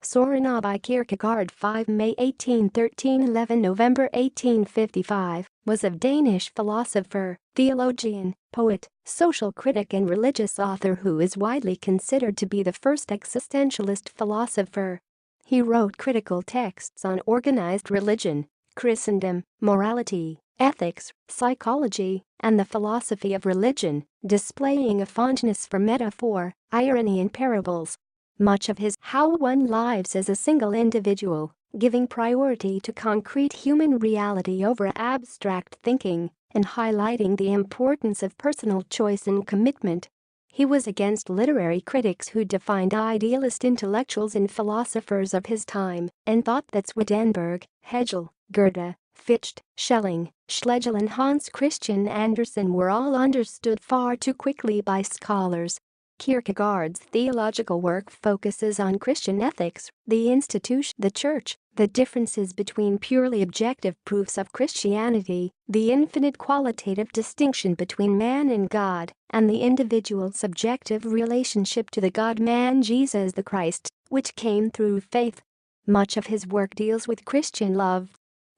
Soren Kierkegaard 5 May 1813 – 11 November 1855, was a Danish philosopher, theologian, poet, social critic and religious author who is widely considered to be the first existentialist philosopher. He wrote critical texts on organized religion, Christendom, morality, ethics, psychology, and the philosophy of religion, displaying a fondness for metaphor, irony and parables. Much of his How One Lives as a Single Individual, giving priority to concrete human reality over abstract thinking, and highlighting the importance of personal choice and commitment. He was against literary critics who defined idealist intellectuals and philosophers of his time and thought that Swedenborg, Hegel, Goethe, Fichte, Schelling, Schlegel and Hans Christian Andersen were all understood far too quickly by scholars. Kierkegaard's theological work focuses on Christian ethics, the institution, the church, the differences between purely objective proofs of Christianity, the infinite qualitative distinction between man and God, and the individual's subjective relationship to the God-man Jesus the Christ, which came through faith. Much of his work deals with Christian love.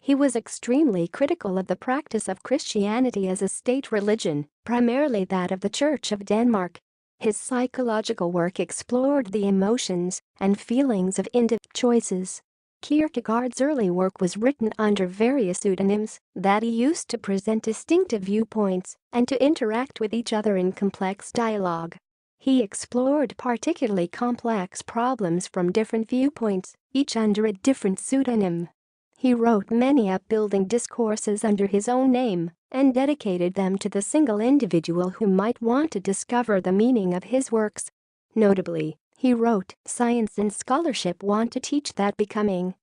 He was extremely critical of the practice of Christianity as a state religion, primarily that of the Church of Denmark. His psychological work explored the emotions and feelings of individual choices. Kierkegaard's early work was written under various pseudonyms that he used to present distinctive viewpoints and to interact with each other in complex dialogue. He explored particularly complex problems from different viewpoints, each under a different pseudonym. He wrote many upbuilding discourses under his own name and dedicated them to the single individual who might want to discover the meaning of his works. Notably, he wrote, "Science and scholarship want to teach that becoming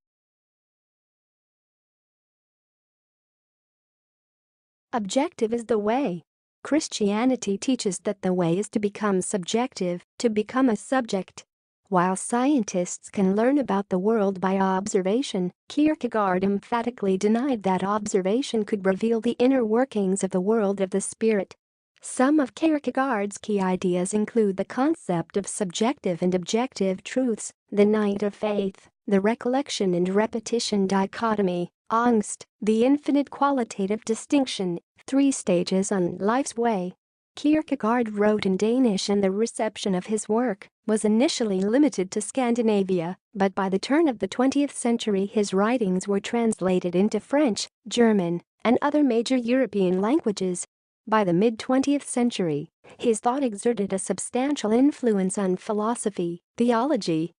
objective is the way. Christianity teaches that the way is to become subjective, to become a subject." While scientists can learn about the world by observation, Kierkegaard emphatically denied that observation could reveal the inner workings of the world of the spirit. Some of Kierkegaard's key ideas include the concept of subjective and objective truths, the night of faith, the recollection and repetition dichotomy, angst, the infinite qualitative distinction, 3 stages on life's way. Kierkegaard wrote in Danish and the reception of his work was initially limited to Scandinavia, but by the turn of the 20th century his writings were translated into French, German, and other major European languages. By the mid-20th century, his thought exerted a substantial influence on philosophy, theology,